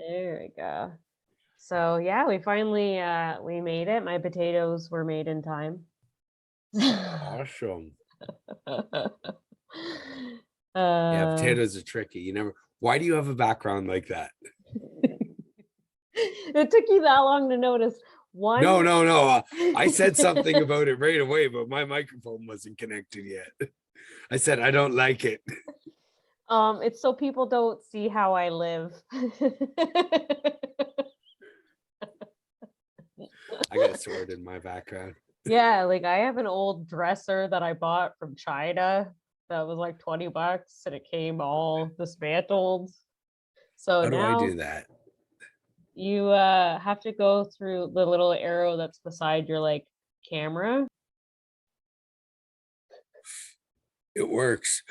There we go. So yeah, we finally we made it. My potatoes were made in time. Awesome. Yeah, uh, potatoes are tricky. You never. Why do you have a background like that? it took you that long to notice. One. No. I said something about it right away, but my microphone wasn't connected yet. I said I don't like it. It's so people don't see how I live. I got a sword in my background. Yeah, like I have an old dresser that I bought from China that was like $20 and it came all dismantled. So How do I now do that? you have to go through the little arrow that's beside your like camera. It works.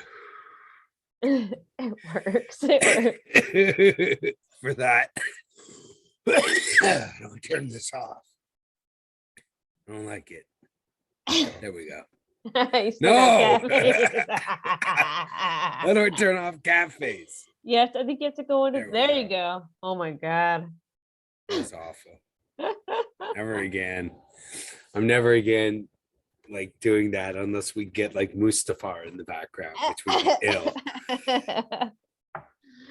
It works. It works. For that. Don't turn this off. I don't like it. There we go. No! I don't turn off cat face. Yes, I think you have to go into there you go. Oh my god. That's awful. Never again. I'm never again like doing that unless we get like Mustafar in the background, which would be ill.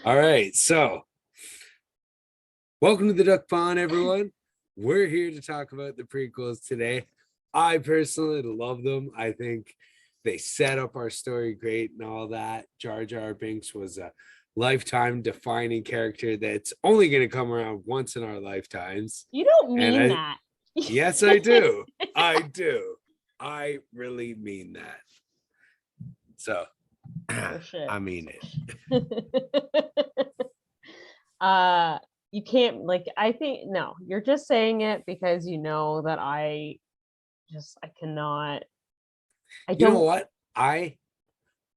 All right, so welcome to the Duck Pond, everyone. We're here to talk about the prequels today. I personally love them. I think they set up our story great and all that. Jar Jar Binks was a lifetime defining character that's only going to come around once in our lifetimes. You don't mean that. Yes, I do. I do. I really mean that. So, I mean it. You can't like I think no, you're just saying it because you know that I cannot. I don't. You know what? I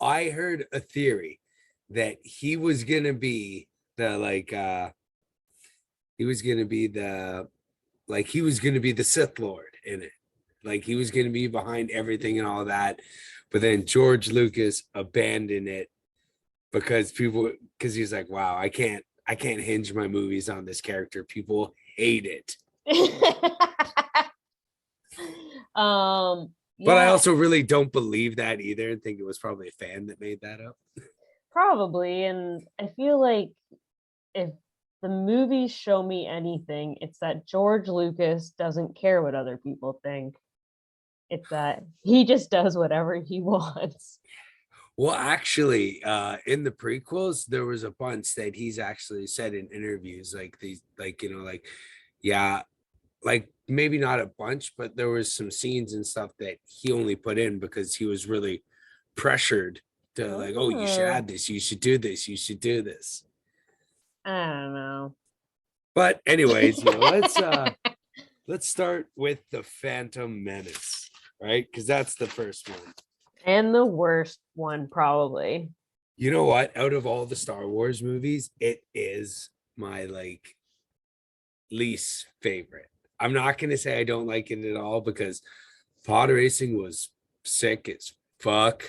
heard a theory that he was gonna be the he was gonna be the Sith Lord in it. Like he was gonna be behind everything and all that. But then George Lucas abandoned it because he was like, wow, I can't hinge my movies on this character. People hate it. But I also really don't believe that either and think it was probably a fan that made that up. Probably. And I feel like if the movies show me anything, it's that George Lucas doesn't care what other people think. It's that he just does whatever he wants. Well, actually, in the prequels, there was a bunch that he's actually said in interviews, like maybe not a bunch, but there was some scenes and stuff that he only put in because he was really pressured to oh, you should add this, you should do this, you should do this. I don't know. But anyways, let's start with the Phantom Menace, right? Because that's the first one. And the worst one, probably. You know what? Out of all the Star Wars movies, it is my least favorite. I'm not going to say I don't like it at all because pod racing was sick as fuck.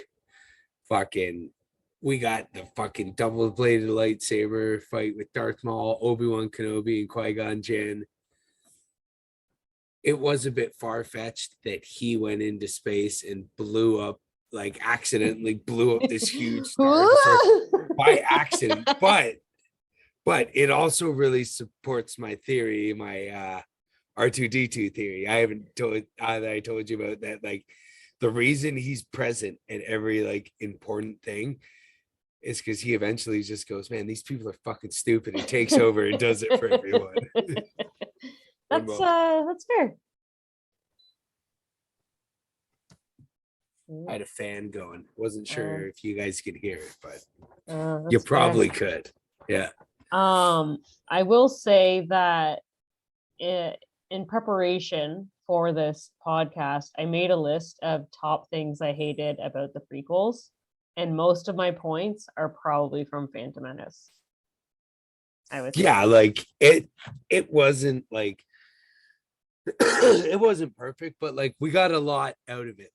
We got the fucking double-bladed lightsaber fight with Darth Maul, Obi-Wan Kenobi, and Qui-Gon Jinn. It was a bit far-fetched that he went into space and accidentally blew up this huge star by accident. But it also really supports my theory, my R2D2 theory. I told you about that. Like the reason he's present at every important thing is because he eventually just goes, man, these people are fucking stupid. He takes over and does it for everyone. That's fair. I had a fan going. Wasn't sure if you guys could hear it, but you probably could. Yeah. I will say that in preparation for this podcast, I made a list of top things I hated about the prequels, and most of my points are probably from Phantom Menace. I would say. Yeah, it wasn't it wasn't perfect, but we got a lot out of it.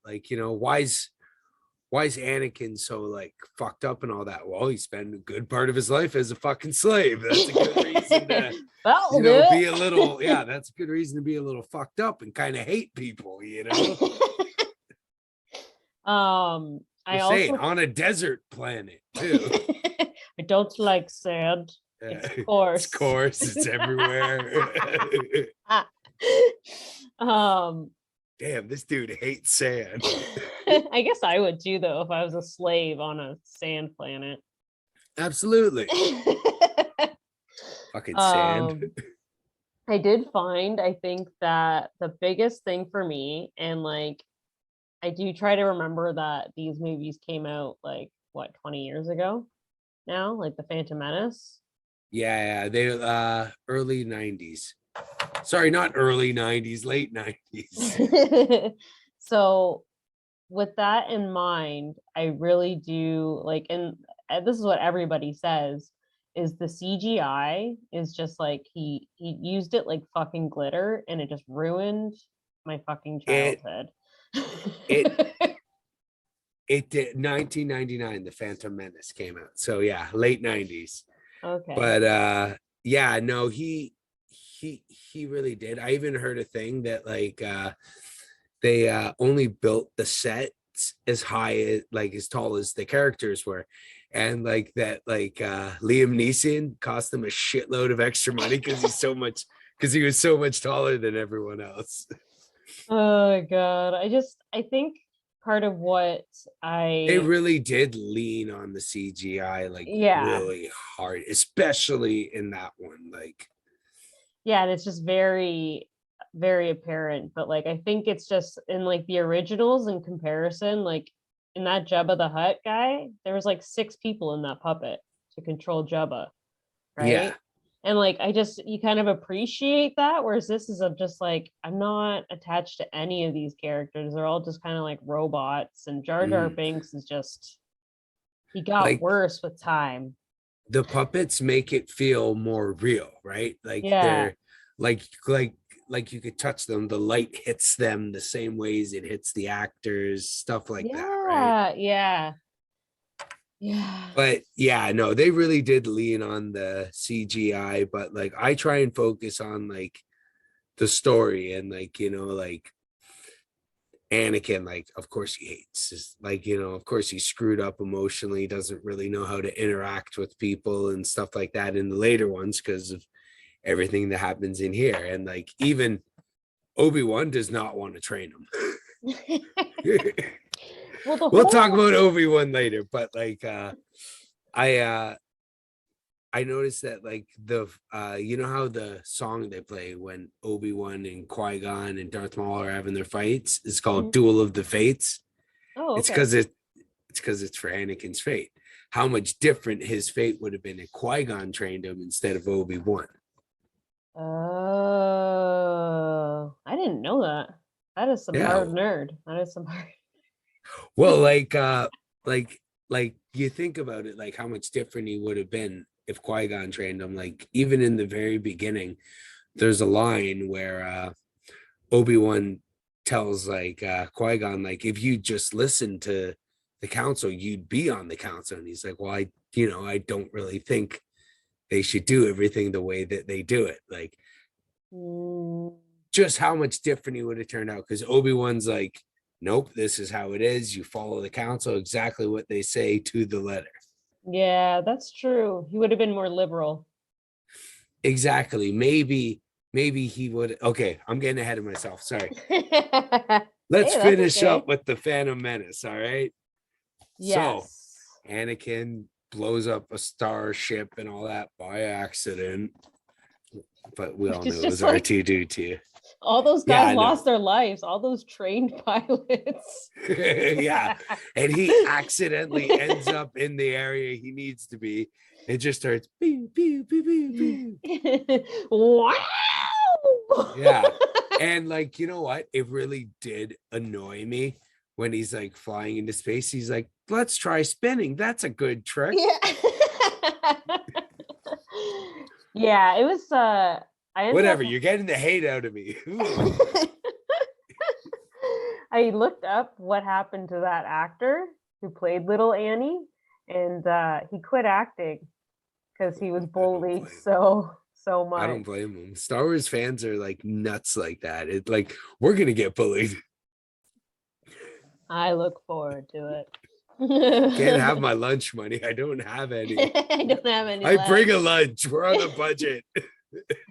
why is Anakin so like fucked up and all that? Well, he spent a good part of his life as a fucking slave. That's a good reason to, That'll you know, do be it. a little, yeah, that's a good reason to be a little fucked up and kind of hate people, you know? I Just saying, also on a desert planet too. I don't like sand. It's It's coarse. coarse, it's everywhere. um Damn, this dude hates sand. I guess I would too though if I was a slave on a sand planet. Absolutely. Fucking sand. I did find, I think that the biggest thing for me, and like I do try to remember that these movies came out like what, 20 years ago now, like the Phantom Menace. Yeah, they early 90s. Sorry, not early 90s, late 90s. So with that in mind, I really do like, and this is what everybody says, is the CGI is just like he used it like fucking glitter, and it just ruined my fucking It childhood. it it did 1999, the Phantom Menace came out. So yeah, late 90s. Okay. But yeah, no, he really did. I even heard a thing that like they only built the sets as high as like as tall as the characters were, and like that like Liam Neeson cost them a shitload of extra money because he was so much taller than everyone else. Oh my god. I think part of what They I really did lean on the CGI like yeah. really hard, especially in that one. Like, Yeah, and it's just very very apparent, but like I think it's just in like the originals in comparison, like in that Jabba the Hutt guy, there was like 6 people in that puppet to control Jabba, yeah, right? And like I just, you kind of appreciate that, whereas this is of just like I'm not attached to any of these characters. They're all just kind of like robots, and Jar Jar mhm. Binks is just, he got Like worse with time. the puppets make it feel more real, right? Like Yeah. they're like like like you could touch them, the light hits them the same ways it hits the actors, stuff like that, right? Yeah, yeah. Yeah. But yeah, no, they really did lean on the CGI, but like I try and focus on like the story and like, you know, like Anakin, like, of course he hates, like, you know, of course he's screwed up emotionally, doesn't really know how to interact with people and stuff like that in the later ones because of everything that happens in here. And like, even Obi-Wan does not want to train him. Well, the We'll talk whole about Obi-Wan later, but like, I I noticed that like the you know how the song they play when Obi-Wan and Qui-Gon and Darth Maul are having their fights, it's called Mhm. Duel of the Fates. Oh, It's okay. because it's because it's for Anakin's fate. How much different his fate would have been if Qui-Gon trained him instead of Obi-Wan. Oh, I didn't know that. That is some Yeah. hard nerd. That is some hard. Well, like like you think about it, like how much different he would have been if Qui-Gon trained him. Like even in the very beginning, there's a line where Obi-Wan tells like Qui-Gon, like, if you just listen to the council, you'd be on the council. And he's like, well, I don't really think they should do everything the way that they do it. Like, Mm, just how much different he would have turned out. Because Obi-Wan's like, nope, this is how it is. You follow the council, exactly what they say to the letter. yeah, that's true. He would have been more liberal. Exactly. Maybe he would. Okay, I'm getting ahead of myself. Sorry. Hey, Let's that's finish okay. up with the Phantom Menace. All right. So Yes. Anakin blows up a starship and all that by accident, but we all Which know is it was just like R2D2. all those Yeah, guys I lost know. their lives, all those trained pilots. Yeah, and he accidentally ends up in the area he needs to be. It just starts pew, pew, pew, pew, pew. Wow. Yeah, and like, you know what? It really did annoy me when he's like flying into space. He's like, let's try spinning. That's a good trick. Yeah. Yeah, it was I ended up Whatever, you're getting the hate out of me. I looked up what happened to that actor, who played little Annie, and he quit acting because he was bullied so I much. don't blame him. Star Wars fans are like nuts like that. It's like, we're gonna get bullied. I look forward to it. Can't have my lunch money. I don't have any. I don't have any I left. bring a lunch. We're on a budget.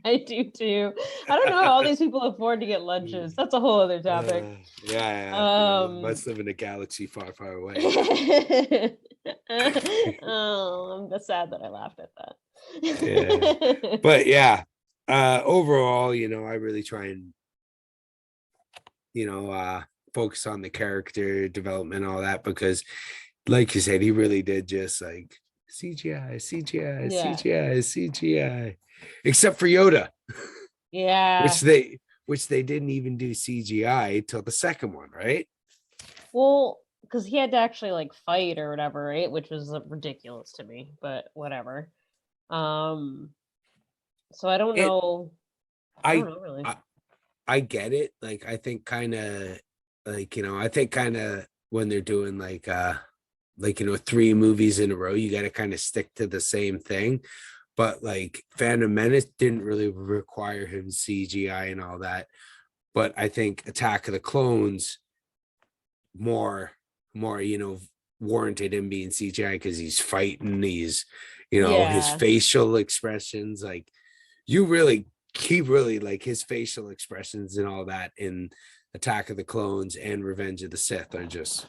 I do too. I don't know how all these people afford to get lunches. That's a whole other topic. Yeah. Must live in a galaxy far, far away. Oh, I'm sad that I laughed at that. Yeah. But yeah, overall, I really try and, focus on the character development, all that, because like you said, he really did just like CGI, CGI, Yeah. CGI, CGI, except for Yoda. Yeah. Which they didn't even do CGI till the second one, right? Well, because he had to actually like fight or whatever, right? Which was ridiculous to me, but whatever. So I don't know. I don't know really. I get it. Like, I think kind of when they're doing like 3 movies in a row, you got to kind of stick to the same thing. But like Phantom Menace didn't really require him CGI and all that. But I think Attack of the Clones more warranted him being CGI because he's fighting, he's his facial expressions, like he really like his facial expressions and all that in Attack of the Clones and Revenge of the Sith are just,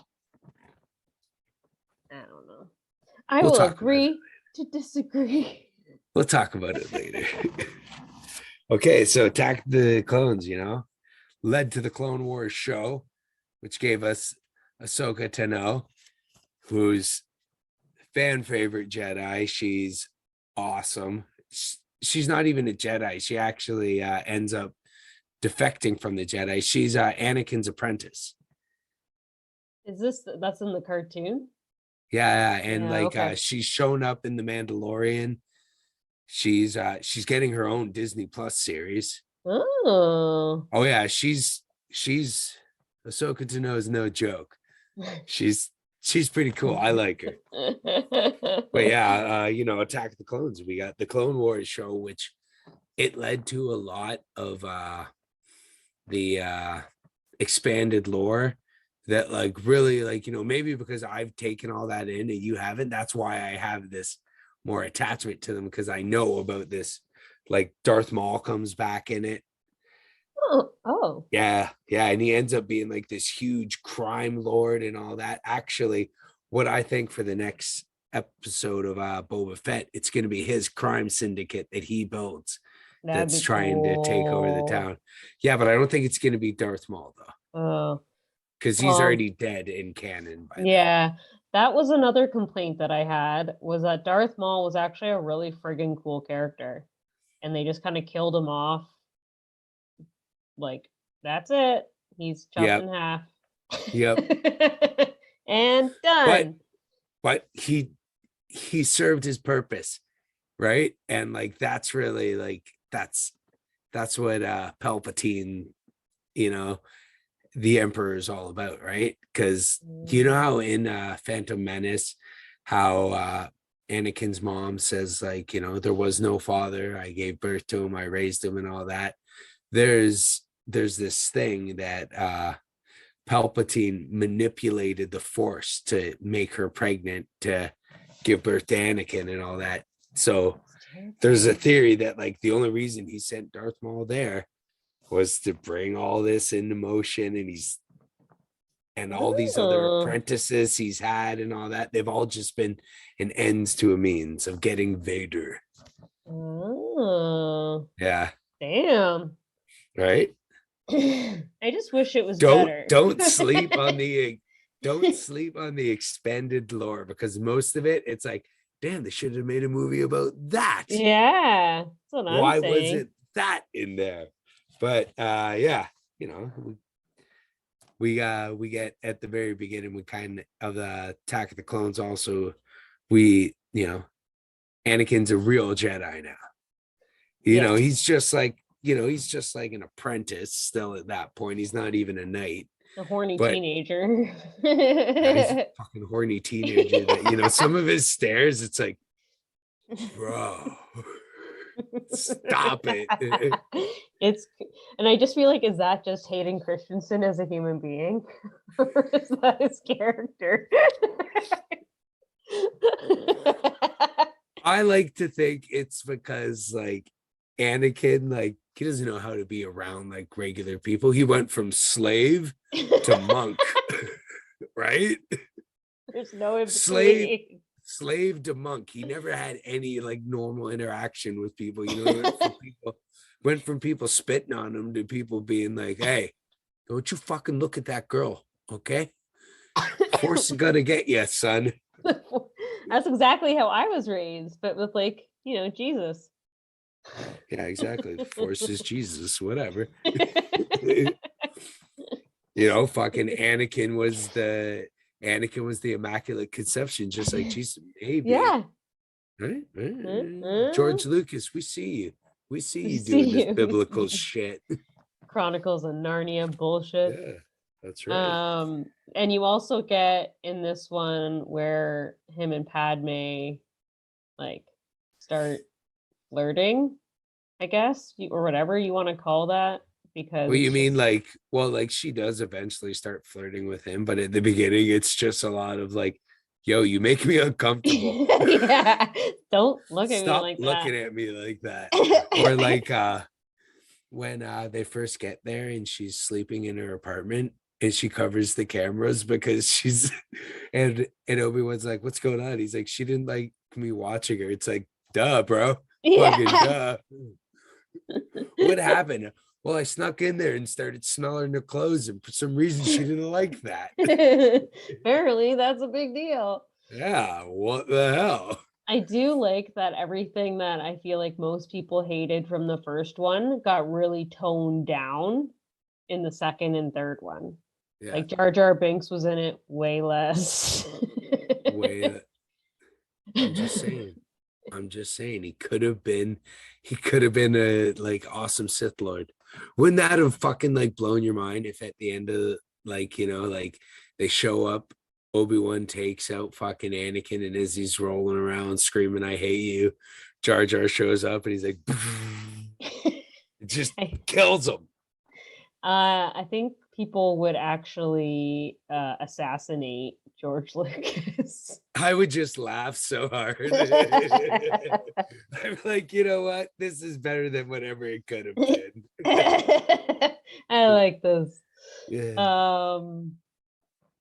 I don't know. I will agree to disagree. We'll talk about it later. Okay, so Attack the Clones, led to the Clone Wars show, which gave us Ahsoka Tano, who's fan favorite Jedi. She's awesome. She's not even a Jedi. She actually ends up defecting from the Jedi. She's Anakin's apprentice. That's in the cartoon? Yeah, and she's shown up in The Mandalorian. She's getting her own Disney Plus series. Oh yeah, she's Ahsoka Tano is no joke. She's pretty cool. I like her. But yeah, Attack of the Clones. We got the Clone Wars show, which it led to a lot of the expanded lore that like really like, maybe because I've taken all that in and you haven't, that's why I have this more attachment to them, because I know about this, like Darth Maul comes back in it. Oh yeah, and he ends up being like this huge crime lord and all that. Actually, what I think for the next episode of Boba Fett, it's going to be his crime syndicate that he builds that's trying to take over the town. Yeah, but I don't think it's going to be Darth Maul though, because he's already dead in canon by now. That was another complaint that I had, was that Darth Maul was actually a really friggin' cool character, and they just kind of killed him off. Like, that's it. He's chopped in half. Yep. And done. But he served his purpose, right? And like that's really like that's what Palpatine, the Emperor is all about, right? Because you know how in Phantom Menace, how Anakin's mom says like, there was no father, I gave birth to him, I raised him, and all that. There's this thing that Palpatine manipulated the Force to make her pregnant to give birth to Anakin and all that. So there's a theory that like the only reason he sent Darth Maul there was to bring all this into motion, and all these other apprentices he's had and all that, they've all just been an ends to a means of getting Vader. Oh yeah, damn, right. I just wish it was better. Don't sleep on the expanded lore, because most of it, it's like, damn, they should have made a movie about that. Yeah, that's what why I'm saying. wasn't that in there? But yeah, we get at the very beginning, we kind of the Attack of the Clones also, Anakin's a real Jedi now. He's just like, he's just like an apprentice still at that point. He's not even a knight. A horny But teenager. yeah, he's a fucking horny teenager that, you know, some of his stares, it's like, bro, stop it. It's and I just feel like, is that just Hayden Christensen as a human being? Or is that his character? I like to think it's because like Anakin, like he doesn't know how to be around like regular people. He went from slave to monk, right? There's no in Slave, between. slave to monk. He never had any like normal interaction with people. You know, went from people spitting on him to people being like, "Hey, don't you fucking look at that girl, okay? Force is gonna get you, son." That's exactly how I was raised, but with like, Jesus. Yeah, exactly. Force is Jesus, whatever. You know, fucking Anakin was the Immaculate Conception, just like Jesus. Maybe. Yeah. Right? George Lucas, we see you. We see you See doing this you. biblical shit. Chronicles of Narnia bullshit. Yeah, that's right. And you also get in this one where him and Padme like start flirting, I guess, or whatever you want to call that, because Well, you it's mean just like, well, like she does eventually start flirting with him, but at the beginning, it's just a lot of like, yo, you make me uncomfortable. yeah, don't look at me Stop like looking that. at me like that. Or like when they first get there and she's sleeping in her apartment and she covers the cameras because she's and Obi-Wan's like, what's going on? He's like, she didn't like me watching her. It's like, duh, bro. Fucking Yeah. duh. What happened? Well, I snuck in there and started smelling her clothes, and for some reason she didn't like that. Apparently, that's a big deal. Yeah, what the hell? I do like that everything that I feel like most people hated from the first one got really toned down in the second and third one. Yeah, Like Jar Jar Binks was in it way less. way. I'm just saying. I'm just saying he could have been a like awesome Sith Lord. Wouldn't that have fucking like blown your mind if at the end of like, you know, like they show up, Obi-Wan takes out fucking Anakin, and as he's rolling around screaming, I hate you, Jar Jar shows up and he's like, it just kills him. I think people would actually assassinate George Lucas. I would just laugh so hard. I'm like, you know what? This is better than whatever it could have been. I like this. Yeah.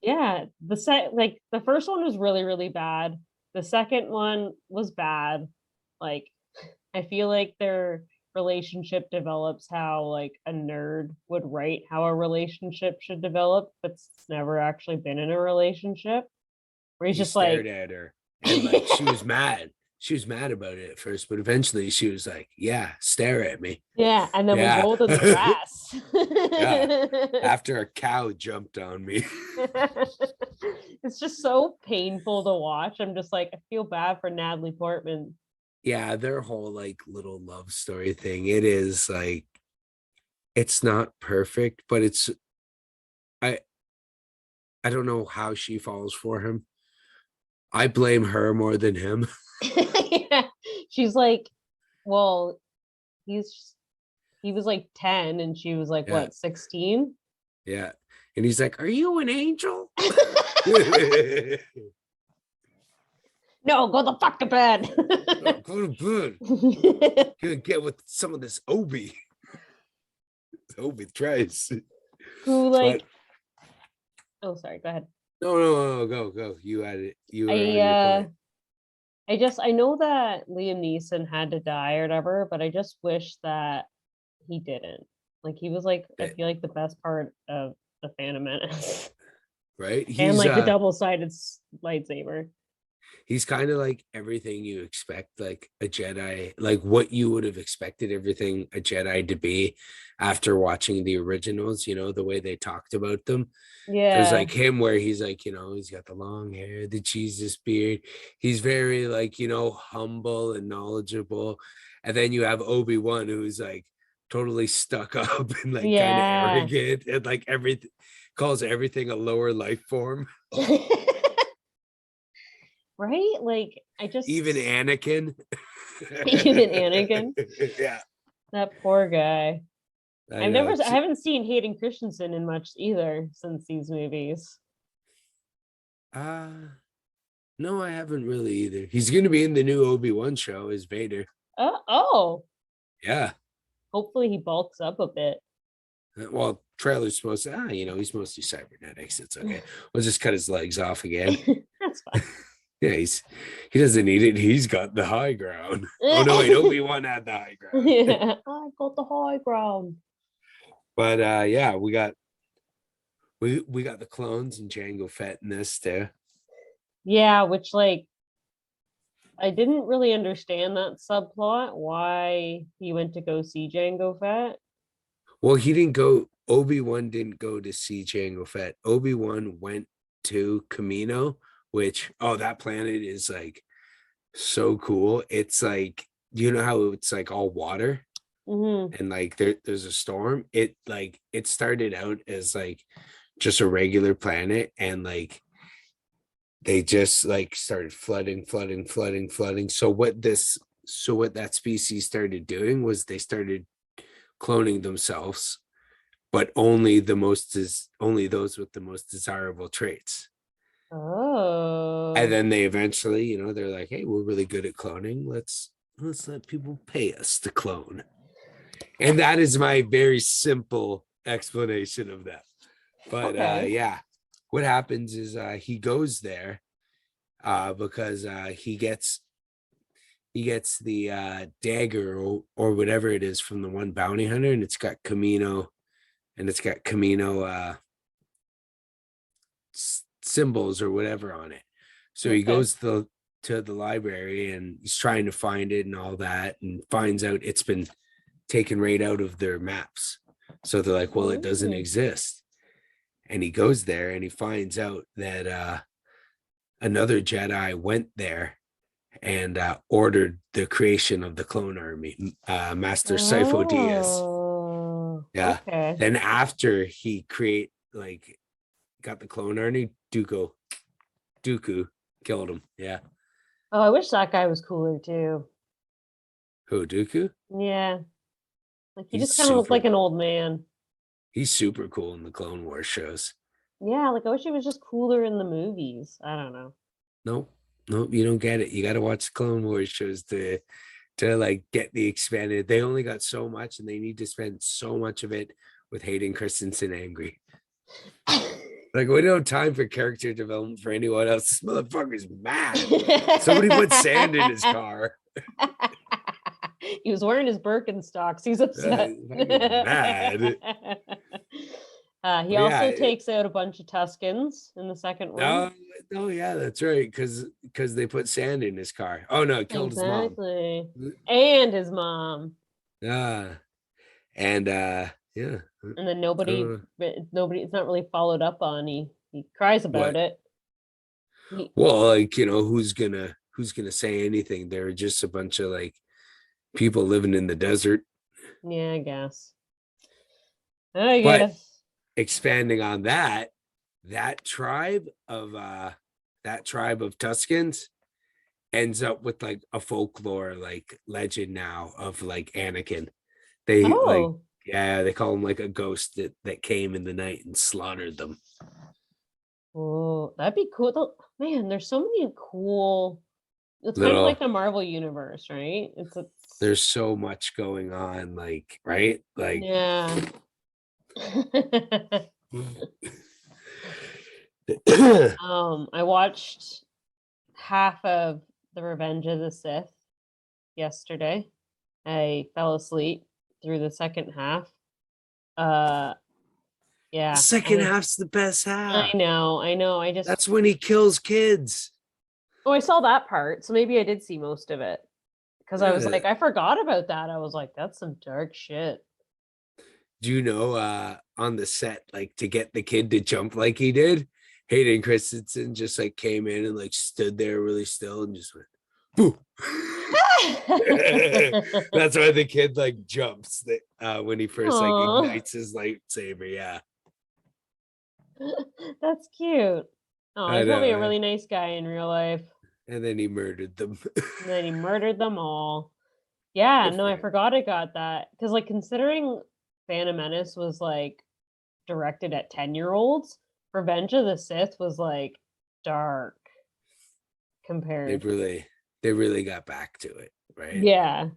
Yeah, the first one was really, really bad. The second one was bad. Like, I feel like their relationship develops how like a nerd would write how a relationship should develop, but it's never actually been in a relationship. Where he's He just stared like, at her and like she was mad. She was mad about it at first, but eventually she was like, yeah, stare at me. yeah, and then we Yeah. rolled in the grass. Yeah. After a cow jumped on me. It's just so painful to watch. I'm just like, I feel bad for Natalie Portman. Yeah, their whole like little love story thing. It is like it's not perfect, but I I don't know how she falls for him. I blame her more than him. Yeah. She's like, well, he was like 10 and she was like, Yeah. what, 16? Yeah. And he's like, are you an angel? No, go the fuck to bed. Go to bed. Gonna get with some of this Obi. Obi tries. Who like, But oh, sorry, go ahead. no, go. You had it. You were on your I point. I know that Liam Neeson had to die or whatever, but I just wish that he didn't. Like he was like, I feel like the best part of the Phantom Menace. Right? And like the double-sided lightsaber. He's kind of like everything you expect, like a Jedi, like what you would have expected everything a Jedi to be after watching the originals, you know, the way they talked about them. There's Yeah. like him where he's like, you know, he's got the long hair, the Jesus beard. He's very like, you know, humble and knowledgeable. And then you have Obi-Wan who's like totally stuck up and like kind of Yeah. arrogant and like everything. calls everything a lower life form. Right? Like I just Even Anakin. Even Anakin. Yeah. That poor guy. I I know. haven't seen Hayden Christensen in much either since these movies. No, I haven't really either. He's going to be in the new Obi-Wan show as Vader. Oh. Yeah. Hopefully he bulks up a bit. Well, trailer's supposed to, he's mostly cybernetics. It's okay. We'll just cut his legs off again. That's fine. Yeah, he doesn't need it. He's got the high ground. Oh no, wait, Obi-Wan had the high ground. Yeah, I got the high ground. But yeah, we got the clones and Jango Fett in this too. Yeah, which like I didn't really understand that subplot, why he went to go see Jango Fett. Well, Obi-Wan didn't go to see Jango Fett. Obi-Wan went to Camino, which, that planet is like so cool. It's like, you know how it's like all water and like there's a storm. It started out as like just a regular planet, and like they just like started flooding. So what that species started doing was they started cloning themselves, but only those with the most desirable traits. Oh. And then they eventually, they're like, hey, we're really good at cloning. Let's let people pay us to clone. And that is my very simple explanation of that. But yeah, what happens is he goes there because he gets the dagger or whatever it is from the one bounty hunter, and it's got Camino symbols or whatever on it. So he goes to the library and he's trying to find it and all that, and finds out it's been taken right out of their maps. So they're like, well, it doesn't exist. And he goes there and he finds out that another Jedi went there and ordered the creation of the clone army, Master Sifo Dyas. Yeah. Okay. Then after he got the clone army, Dooku killed him. Yeah. Oh, I wish that guy was cooler too. Who, Dooku? Yeah. Like he He's just kind of looked like an old man. He's super cool in the Clone Wars shows. Yeah, like I wish he was just cooler in the movies. I don't know. Nope, you don't get it. You got to watch Clone Wars shows to like get the expanded. They only got so much, and they need to spend so much of it with Hayden Christensen angry. Like, we don't have time for character development for anyone else. This motherfucker's mad. Somebody put sand in his car. He was wearing his Birkenstocks. He's upset. Mad. He also takes out a bunch of Tuskens in the second one. Oh yeah, that's right. Because they put sand in his car. Oh no, it killed his mom. And his mom. And yeah. And then nobody, it's not really followed up on. He cries about it. Well, like, who's gonna say anything? They're just a bunch of like people living in the desert. Yeah, I guess. But expanding on that tribe of Tuskens ends up with like a folklore like legend now of like Anakin. They they call him like a ghost that came in the night and slaughtered them. Oh, that'd be cool. Man, there's so many cool. It's kind of like the Marvel universe, right? There's so much going on, like, right? Like, yeah. I watched half of The Revenge of the Sith yesterday. I fell asleep through the second half. Yeah. The second half's the best half. I know. That's when he kills kids. Oh, I saw that part. So maybe I did see most of it. Because I was like, I forgot about that. I was like, that's some dark shit. Do you know on the set, like, to get the kid to jump like he did, Hayden Christensen just like came in and like stood there really still and just went, boo. That's why the kid like jumps when he first like ignites his lightsaber. Yeah. That's cute. Oh, I he's probably know. a really nice guy in real life. And then he murdered them. And then he murdered them all. Yeah, Good no, for I him. forgot I got that. Because, like, considering Phantom Menace was, like, directed at 10-year-olds, Revenge of the Sith was, like, dark They compared. really, they really got back to it, right? Yeah.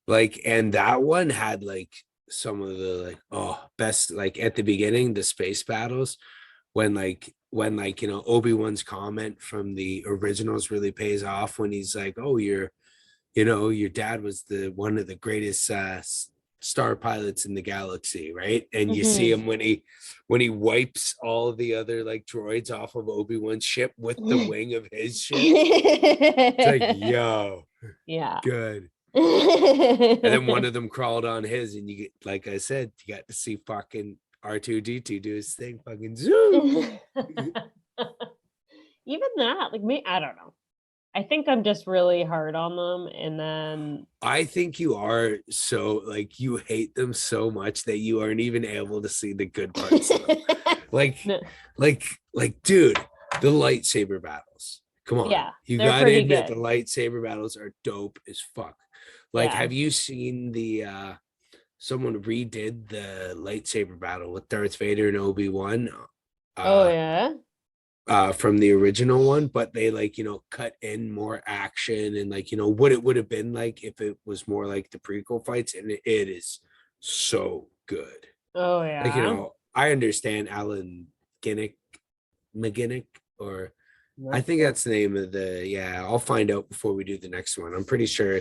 Like, and that one had like some of the like best, like at the beginning, the space battles when Obi-Wan's comment from the originals really pays off when he's like, oh, your dad was the one of the greatest star pilots in the galaxy, right? And you see Hmm. him when he wipes all the other like droids off of Obi-Wan's ship with the wing of his ship. It's like, yo, Yeah. good. And then one of them crawled on his, and you get, like I said, you got to see fucking R2D2 do his thing, fucking zoom. Even that, like me, I don't know. I think I'm just really hard on them, and then I think you are so like you hate them so much that you aren't even able to see the good parts of them. Like, no, dude, the lightsaber battles. Come on, yeah, you they're gotta pretty admit the good. lightsaber battles are dope as fuck. Like, Yeah. have you seen the someone redid the lightsaber battle with Darth Vader and Obi-Wan? Oh Uh yeah. from the original one, but they like cut in more action and like what it would have been like if it was more like the prequel fights, and it is so good. Oh Like yeah. I understand Alan Ginnick McGinnick, or I Not think sure. that's the name of the, yeah, I'll find out before we do the next one. I'm pretty sure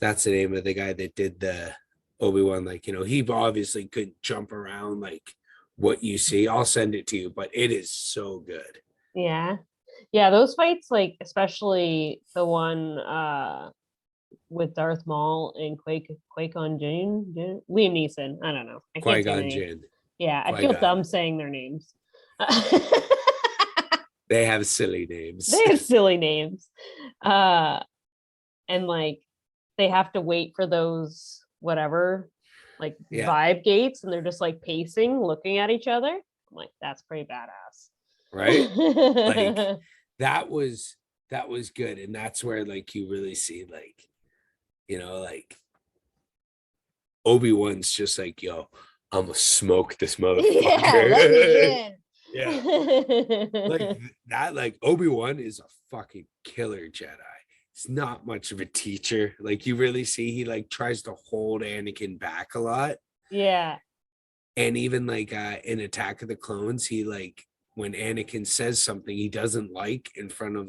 that's the name of the guy that did the Obi-Wan. Like he obviously could jump around like what you see. I'll send it to you, but it is so good. Yeah. Yeah, those fights, like especially the one with Darth Maul and Quake on Liam Neeson. I don't know. I can't say their Qui-Gon name. Jinn. Yeah, I feel Qui-Gon. dumb saying their names. They have silly names. They have silly names. Uh and like they have to wait for those whatever like Yeah, vibe gates, and they're just like pacing, looking at each other. I'm like, that's pretty badass. right? Like that was good. And that's where like you really see like, like Obi-Wan's just like, yo, I'm gonna smoke this Yeah, let motherfucker. me Yeah. Like in. that, like Obi-Wan is a fucking killer Jedi. He's not much of a teacher. Like you really see he like tries to hold Anakin back a lot. Yeah. And even like in Attack of the Clones, he like when Anakin says something he doesn't like in front of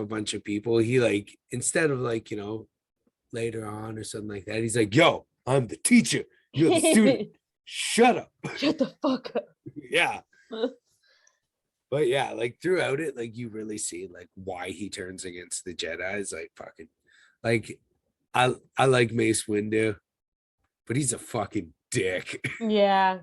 a bunch of people, he like instead of like, later on or something like that, he's like, yo, I'm the teacher, you're the student, shut up. Shut the fuck up. Yeah. But yeah, like throughout it, like you really see like why he turns against the Jedi is like fucking like I like Mace Windu, but he's a fucking dick. Yeah.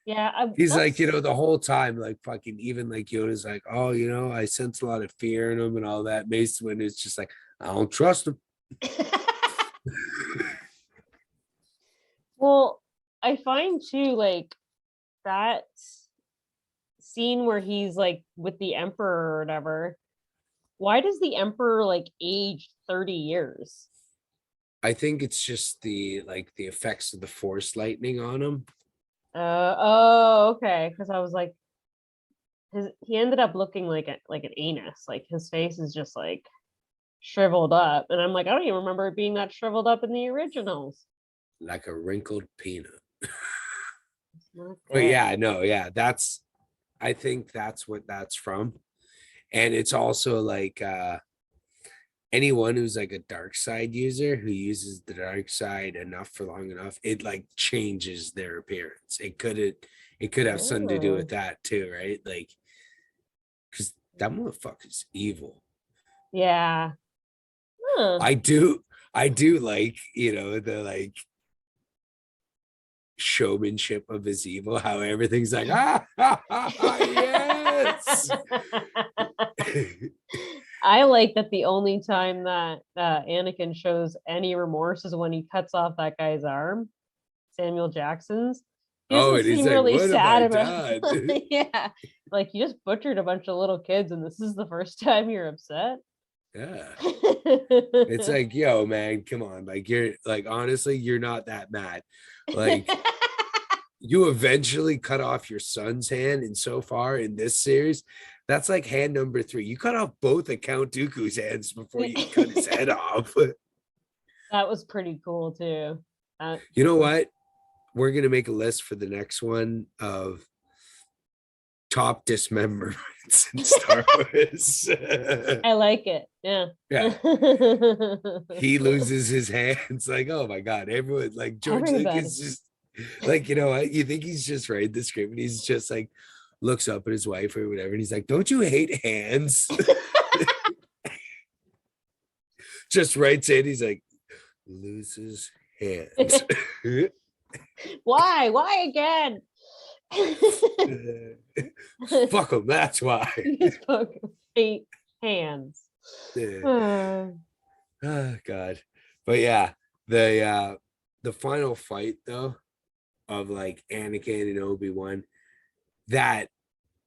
Yeah. He's like, That's the whole time, like fucking even like Yoda's like, oh, I sense a lot of fear in him and all that. Mace Windu's just like, I don't trust him. well, I find too, like that scene where he's like with the Emperor or whatever. Why does the Emperor like age 30 years? I think it's just the effects of the force lightning on him. Oh, okay. Because I was like, he ended up looking like an anus. Like his face is just like shriveled up, and I'm like, I don't even remember it being that shriveled up in the originals. Like a wrinkled peanut. It's not But good. yeah, no, yeah, I think that's what that's from. And it's also like anyone who's like a dark side user who uses the dark side enough for long enough, it like changes their appearance. It could have something to do with Oh, that too, right? Like because that motherfucker's evil. yeah. Huh. I do like, the like showmanship of his evil, how everything's like, yes. I like that the only time that Anakin shows any remorse is when he cuts off that guy's arm, Samuel Jackson's. He Oh, doesn't and he's seem like, really what have sad I about done? yeah. Like you just butchered a bunch of little kids and this is the first time you're upset. Yeah. It's like, yo, man, come on. Like, you're like, honestly, you're not that mad. Like, you eventually cut off your son's hand, and so far in this series, that's like hand number 3. You cut off both of Count Dooku's hands before you cut his head off. That was pretty cool too. You know what? We're gonna make a list for the next one of top dismemberments in Star Wars. I like it. Yeah. Yeah. He loses his hands. Like, oh my god, everyone, like George Everybody. Lucas just like, you know what? You think he's just writing the script and he's just like looks up at his wife or whatever, and he's like, don't you hate hands? Just writes in, he's like, loses hands. Why again? Fuck him, that's why. Just fucking hate hands. Oh god. But yeah, the final fight though of like Anakin and Obi-Wan, that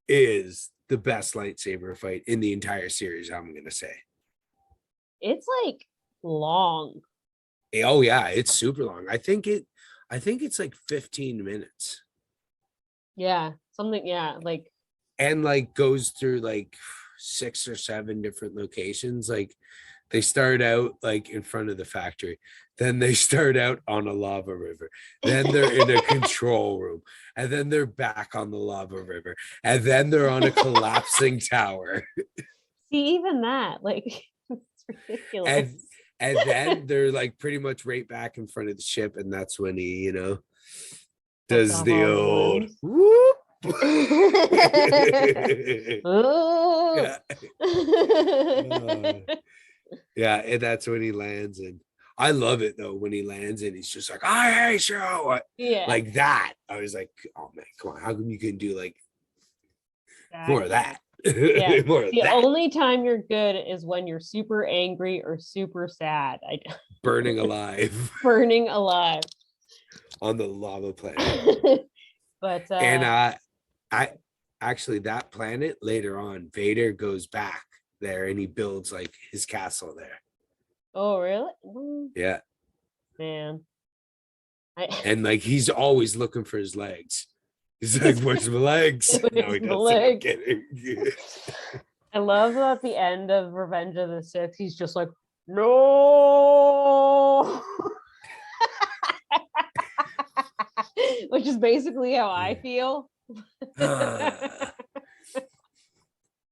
is the best lightsaber fight in the entire series, I'm gonna say. It's like long. Oh yeah, it's super long. I think it's like 15 minutes. Yeah, something. Yeah, like And like goes through like 6 or 7 different locations. Like they start out like in front of the factory, then they start out on a lava river, then they're in a control room, and then they're back on the lava river, and then they're on a collapsing tower. see, even that, like it's ridiculous. And then they're like pretty much right back in front of the ship, and that's when he, you know, does off the all old the whoop. Oh. Yeah, and that's when he lands, and I love it though when he lands and he's just like, I hate you. Yeah, Like that. I was like, oh man, come on, how come you can do like that, more of that? Yeah. More of The that. only time you're good is when you're super angry or super sad. Burning alive Burning alive. on the lava planet. But And I actually, that planet later on, Vader goes back there and he builds like his castle there. oh really? Yeah. Man. And like he's always looking for his legs. He's like, where's my legs? No, he Where's my doesn't. I'm legs? kidding. I love that at the end of Revenge of the Sith, he's just like, no. Which is basically how I feel. I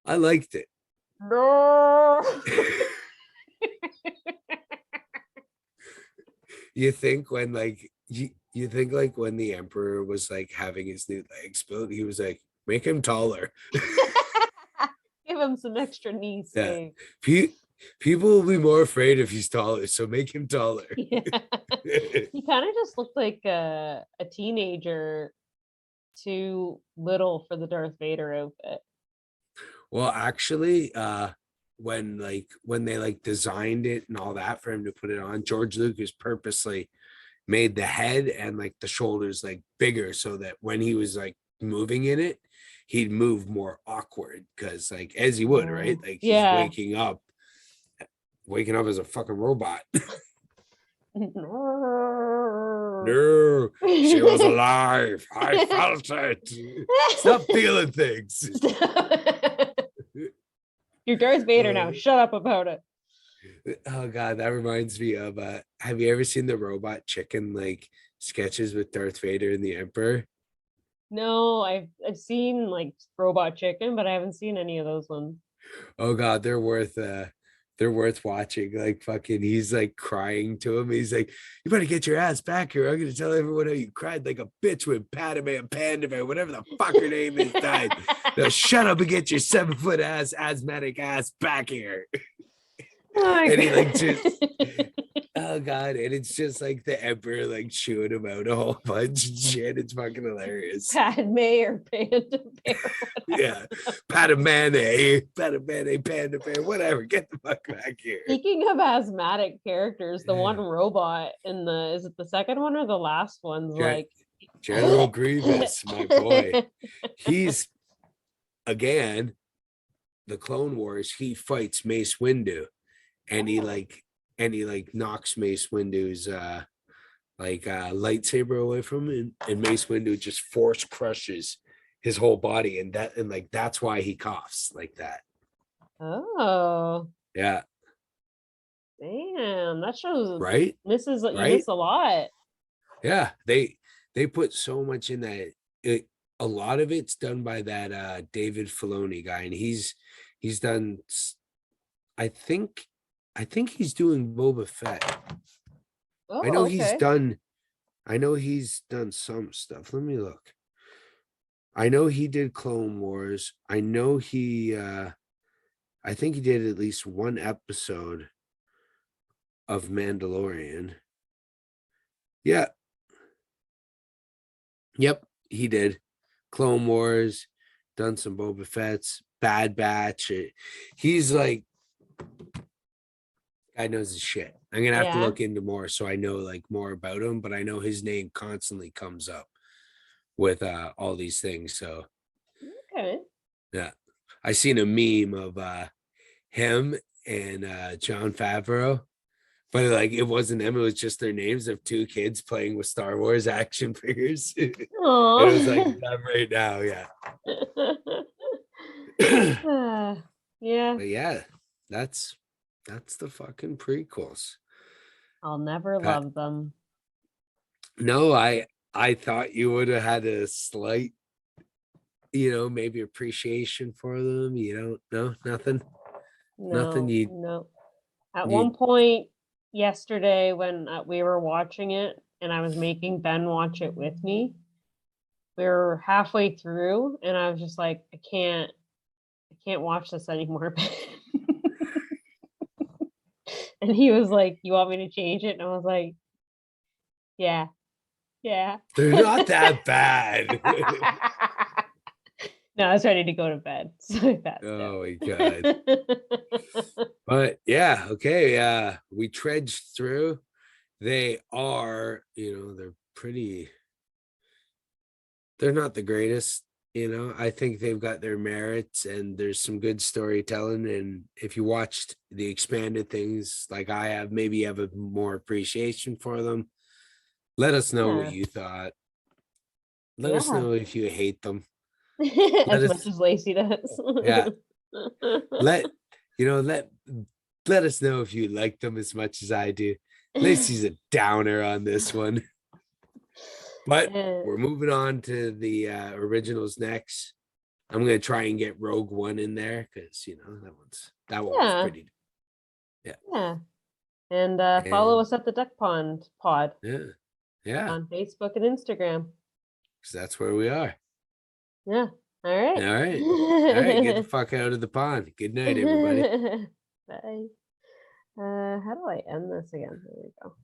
liked it. No. You think when like you think like when the Emperor was like having his new legs built, he was like, make him taller. Give him some extra knee space. People will be more afraid if he's taller, so make him taller. Yeah. He kind of just looked like a teenager, too little for the Darth Vader outfit. Well, actually, when they like designed it and all that for him to put it on, George Lucas purposely made the head and like the shoulders like bigger so that when he was like moving in it, he'd move more awkward, because like as he would, right? Like he's waking up as a fucking robot. No, she was alive. I felt it. Stop feeling things. You're Darth Vader now. Shut up about it. Oh god, that reminds me of have you ever seen the Robot Chicken like sketches with Darth Vader and the Emperor? No, I've seen like Robot Chicken, but I haven't seen any of those ones. Oh god, they're worth watching. Like fucking, he's like crying to him. He's like, you better get your ass back here. I'm gonna tell everyone how you cried like a bitch when Padme and Pandame, whatever the fuck her name is, died. Now shut up and get your 7-foot ass asthmatic ass back here. Oh, and he like just oh god, and it's just like the Emperor like chewing him out a whole bunch and shit. It's fucking hilarious. Padme or Panda Bear. Yeah, Padme, Panda Bear, whatever. Get the fuck back here. Speaking of asthmatic characters, the one robot in is it the second one or the last one's like General Grievous, my boy. He's again the Clone Wars. He fights Mace Windu, and he knocks Mace Windu's lightsaber away from him, and Mace Windu just force crushes his whole body, and that's why he coughs like that. Oh, Yeah. damn, that shows Right. You miss a lot. Yeah, they put so much in that. A lot of it's done by that David Filoni guy, and he's done. I think he's doing Boba Fett. Oh, I know okay. he's done some stuff. Let me look. I know he did Clone Wars. I know I think he did at least one episode of Mandalorian. Yeah. Yep, he did. Clone Wars, done some Boba Fett's, Bad Batch. He's like, guy knows his shit. I'm gonna have to Yeah. look into more so I know like more about him, but I know his name constantly comes up with all these things. So Okay. yeah. I seen a meme of him and John Favreau, but like it wasn't them, it was just their names of two kids playing with Star Wars action figures. It was like Oh. them right now, yeah. Yeah. But yeah, that's the fucking prequels. I'll never That love them. no, I thought you would have had a slight, maybe appreciation for them. You don't, no, nothing, nothing. No, no. At You one point yesterday when we were watching it and I was making Ben watch it with me, we were halfway through and I was just like, I can't watch this anymore. And he was like, you want me to change it? And I was like, yeah. they're not that bad. No, I was ready to go to bed. So that's Oh my god. But yeah, okay. We trudged through. They are, they're not the greatest. I think they've got their merits and there's some good storytelling. And if you watched the expanded things like I have, maybe you have a more appreciation for them. Let us know what Yeah. you thought. Let us Yeah. know if you hate them. As Let much us, as Lacey does. yeah. Let you know, let us know if you like them as much as I do. Lacey's a downer on this one. But we're moving on to the originals next. I'm gonna try and get Rogue One in there because that one was Yeah. pretty. Yeah. Yeah. And follow And us at the Duck Pond Pod yeah, on Facebook and Instagram. because that's where we are. Yeah. All right. All right. Get the fuck out of the pond. Good night, everybody. Bye. How do I end this again? There we go.